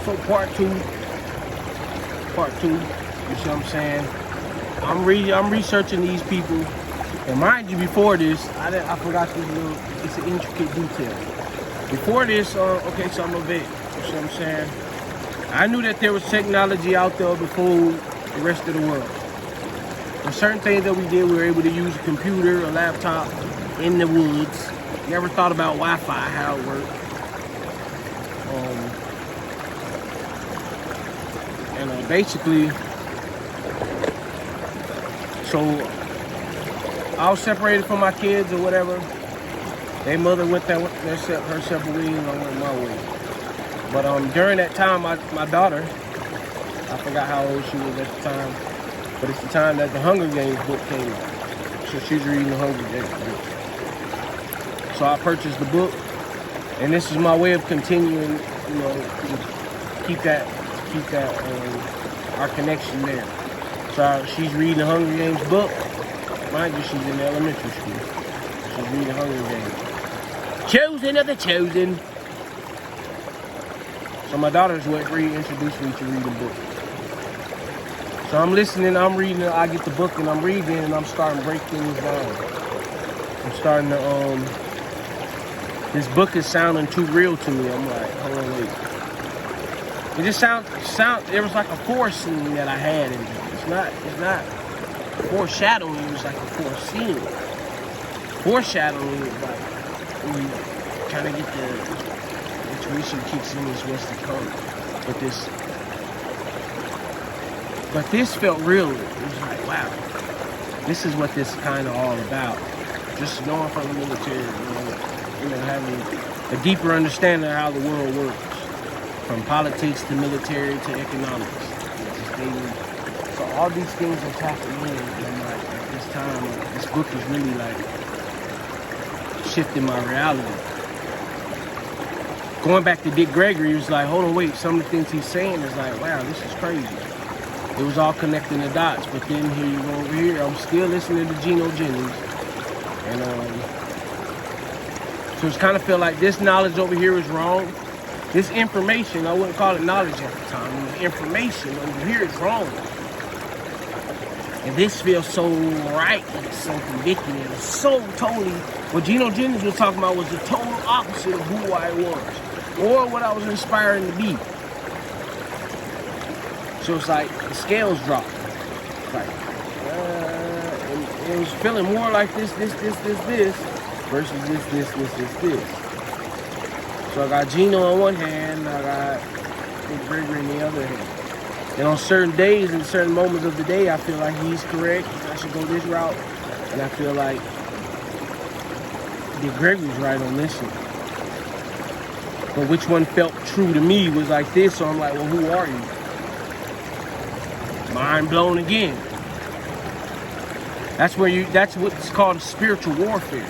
So part two, you see what I'm saying? I'm researching these people, and mind you, before this, I forgot this little. It's an intricate detail. Before this, okay, so I'm a vet. You see what I'm saying? I knew that there was technology out there before the rest of the world. There's certain things that we did, we were able to use a computer, a laptop in the woods. Never thought about Wi-Fi, how it worked. Basically, so I was separated from my kids or whatever. Their mother went her separate ways, and I went my way. But during that time, my daughter, I forgot how old she was at the time, but it's the time that the Hunger Games book came out. So she's reading the Hunger Games book. So I purchased the book, and this is my way of continuing, you know, to keep that our connection there. So she's reading the Hunger Games book. Mind you, she's in elementary school. She's reading Hunger Games. Chosen of the chosen. So my daughter's what reintroduced me to reading books. So I'm listening, I'm reading, I get the book and I'm reading and I'm starting to break things down. I'm starting to, this book is sounding too real to me. I'm like, hold on, wait. It just there was like a foreseen that I had in it. It's not foreshadowing, it was like a foreseen. Foreshadowing is like when you kind of get the intuition kicks in is what's to come. But this felt real. It was like, wow, this is what this is kind of all about. Just knowing from the military, you know, having a deeper understanding of how the world works. From politics to military to economics. So all these things are tapping in, and like at this time, this book is really like shifting my reality. Going back to Dick Gregory, it was like, hold on, wait, some of the things he's saying is like, wow, this is crazy. It was all connecting the dots, but then here you go over here, I'm still listening to Gino Jennings, and so it's kind of feel like this knowledge over here is wrong. This information, I wouldn't call it knowledge at the time. It was information over here is wrong. And this feels so right, and it's so convicting, and it's so totally, what Gino Jennings was talking about was the total opposite of who I was, or what I was inspiring to be. So it's like, the scales dropped. Like, and it was feeling more like this, versus this. So I got Gino on one hand, I got Dick Gregory on the other hand. And on certain days and certain moments of the day, I feel like he's correct, I should go this route. And I feel like Dick Gregory's right on this one. But which one felt true to me was like this, so I'm like, well, who are you? Mind blown again. That's what's called spiritual warfare.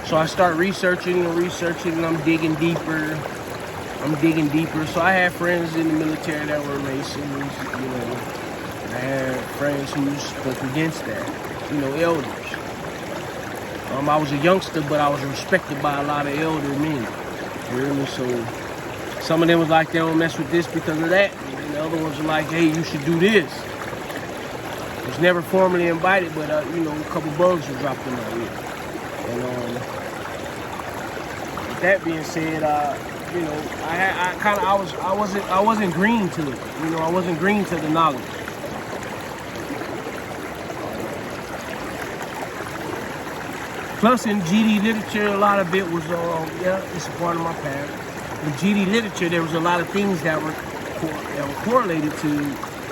So I start researching, and I'm digging deeper. So I had friends in the military that were Masons, you know. I had friends who spoke against that, you know, elders. I was a youngster, but I was respected by a lot of elder men. You hear me? So some of them was like, they don't mess with this because of that. And the other ones were like, hey, you should do this. I was never formally invited, but you know, a couple bugs were dropped in my ear. And with that being said, you know, I wasn't green to it. You know, I wasn't green to the knowledge. Plus, in GD literature, a lot of it was, yeah, it's a part of my past. In GD literature, there was a lot of things that were correlated to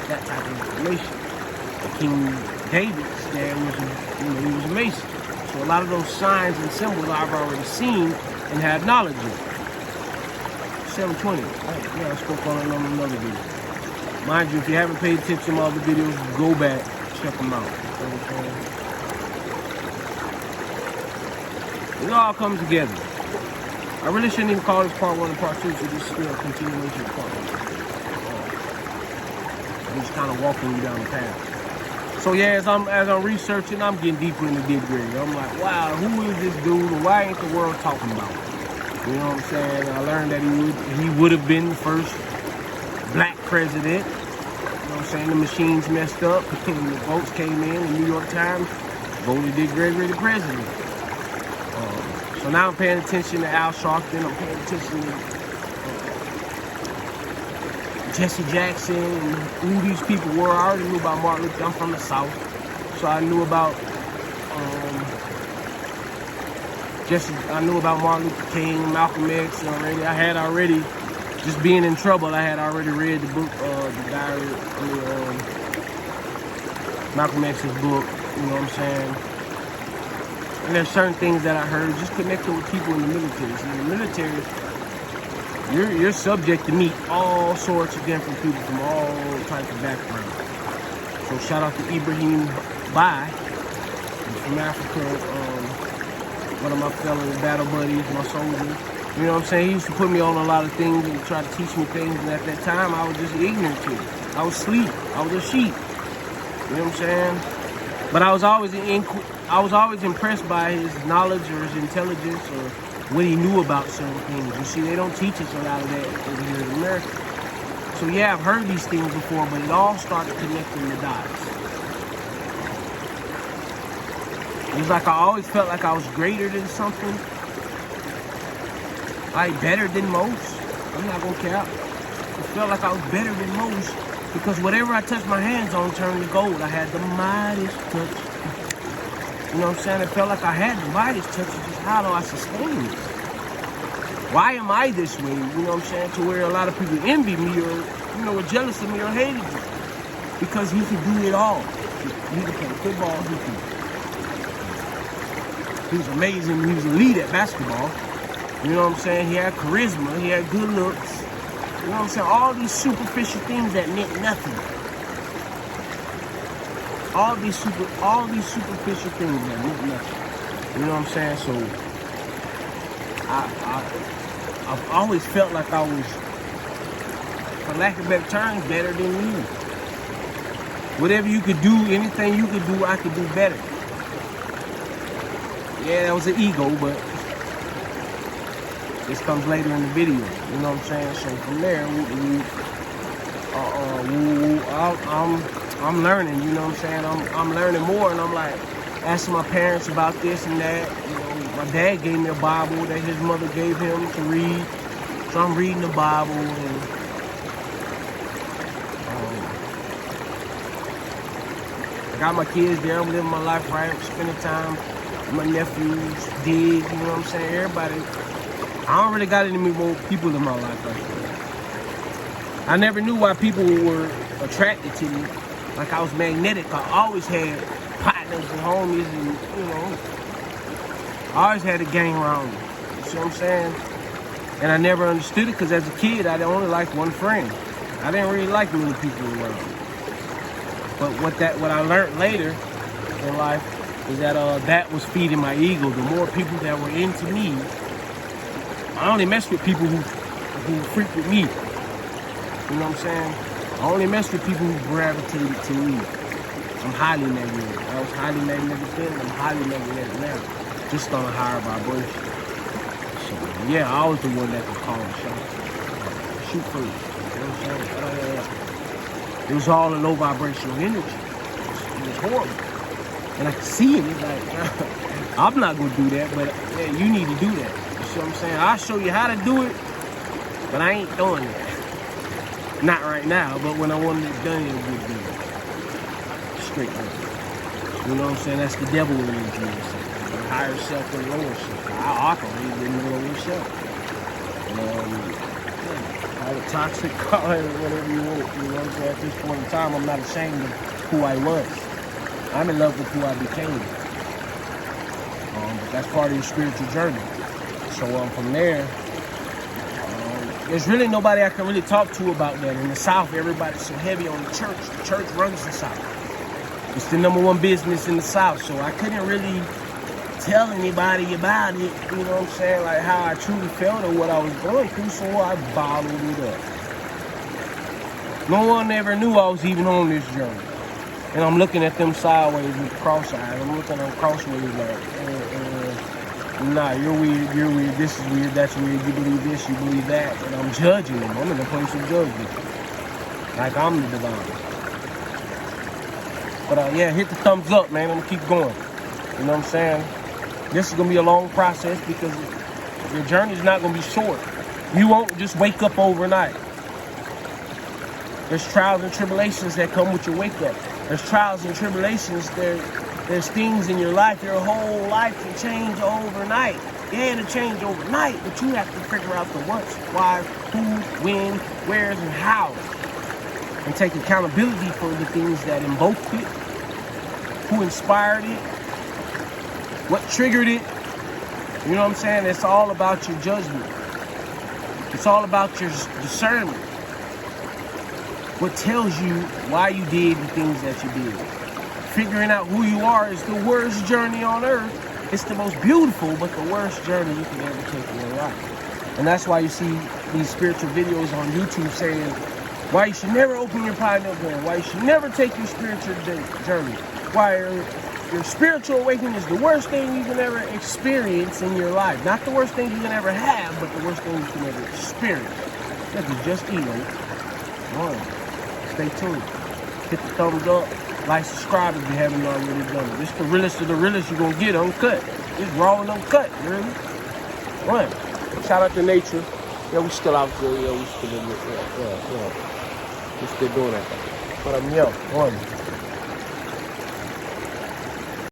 that type of information. King David's dad was, he was a Mason. So a lot of those signs and symbols I've already seen and had knowledge of. 720. Yeah, I spoke on it on another video. Mind you, if you haven't paid attention to my other videos, go back, check them out. It all comes together. I really shouldn't even call this part 1 and part 2, so this is still a continuation of part 1. I'm just kind of walking you down the path. So yeah, as I'm researching, I'm getting deeper into Dick Gregory. I'm like, wow, who is this dude? Why ain't the world talking about him? You know what I'm saying? I learned that he would have been the first black president. You know what I'm saying? The machines messed up and the votes came in. The New York Times voted Dick Gregory the president. So now I'm paying attention to Al Sharpton. I'm paying attention to Jesse Jackson and who these people were. I already knew about Martin Luther. I'm from the South, so I knew about I knew about Martin Luther King, Malcolm X already. I had already, just being in trouble, I had already read the book, the diary, Malcolm X's book. You know what I'm saying? And there's certain things that I heard just connecting with people in the military. So in the military, you're subject to meet all sorts of different people from all types of backgrounds. So shout out to Ibrahim Bai from Africa, one of my fellow battle buddies, my soldiers. You know what I'm saying? He used to put me on a lot of things and try to teach me things, and at that time I was just ignorant to it. I was asleep. I was a sheep. You know what I'm saying? But I was always impressed by his knowledge or his intelligence or what he knew about certain things. You see, they don't teach us a lot of that over here in America. So yeah, I've heard these things before, but it all started connecting the dots. It was like I always felt like I was greater than something. Like better than most. I'm not gonna cap. It felt like I was better than most because whatever I touched my hands on turned to gold. I had the mightiest touch. You know what I'm saying? It felt like I had the mightiest touch. It's just how do I sustain this? Why am I this way? You know what I'm saying? To where a lot of people envy me or, you know, were jealous of me or hated me. Because he could do it all. He could play football. He was amazing. He was elite at basketball. You know what I'm saying? He had charisma. He had good looks. You know what I'm saying? All these superficial things that meant nothing. All these superficial things that meant nothing. You know what I'm saying? So I've always felt like I was, for lack of better terms, better than you. Whatever you could do, anything you could do, I could do better. Yeah, that was an ego, but this comes later in the video. You know what I'm saying? So from there, I'm learning. You know what I'm saying? I'm learning more, and I'm like asking my parents about this and that. You know, my dad gave me a Bible that his mother gave him to read, so I'm reading the Bible and. I got my kids there. I'm living my life right. I'm spending time with my nephews, Dig, you know what I'm saying? Everybody. I don't really got any more people in my life like that. I never knew why people were attracted to me. Like I was magnetic. I always had partners and homies and, you know, I always had a gang around me. You see what I'm saying? And I never understood it because as a kid, I only liked one friend. I didn't really like many people around. But what I learned later in life is that that was feeding my ego. The more people that were into me, I only mess with people who freak with me. You know what I'm saying? I only mess with people who gravitated to me. I'm highly magnetic. I was highly magnetic then, and I'm highly magnetic now. Just on a higher vibration. So yeah, I was the one that could call the shots. Shoot first. You know what I'm saying? It was all a low vibrational energy. It was horrible. And I could see it. It's like, I'm not going to do that, but yeah, you need to do that. You see what I'm saying? I'll show you how to do it, but I ain't doing that. Not right now, but when I wanted it done, it would be straight up. You know what I'm saying? That's the devil energy. The higher self and lower self. I operate in the lower self. Call it toxic, call it whatever you want. You know what I'm saying? At this point in time, I'm not ashamed of who I was. I'm in love with who I became. But that's part of your spiritual journey. So from there, there's really nobody I can really talk to about that. In the South, everybody's so heavy on the church. The church runs the South. It's the #1 business in the South. So I couldn't really tell anybody about it, you know what I'm saying, like how I truly felt or what I was going through, so I bottled it up. No one ever knew I was even on this journey. And I'm looking at them sideways with cross eyes. I'm looking at them crossways like, Nah, you're weird, this is weird, that's weird, you believe this, you believe that, and I'm judging them. I'm in a place of judgment. Like I'm the divine. But yeah, hit the thumbs up, man. I'm gonna keep going. You know what I'm saying? This is gonna be a long process because your journey's not gonna be short. You won't just wake up overnight. There's trials and tribulations that come with your wake up. There's trials and tribulations. There's things in your life. Your whole life can change overnight. Yeah, it'll change overnight, but you have to figure out the what's, why, who, when, where's, and how. And take accountability for the things that invoked it, who inspired it, what triggered it. You know what I'm saying? It's all about your judgment. It's all about your discernment. What tells you why you did the things that you did. Figuring out who you are is the worst journey on earth. It's the most beautiful, but the worst journey you can ever take in your life. And that's why you see these spiritual videos on YouTube saying why you should never open your pineal gland, why you should never take your spiritual journey, why your spiritual awakening is the worst thing you can ever experience in your life. Not the worst thing you can ever have, but the worst thing you can ever experience. That is just eating. Stay tuned. Hit the thumbs up. Like, subscribe if you haven't already done it. This the realest of the realest you're going to get uncut. It's raw and uncut, really. One. Shout out to nature. Yeah, we still out there. Yeah, we still in it. Yeah. We still doing that. But yeah, one.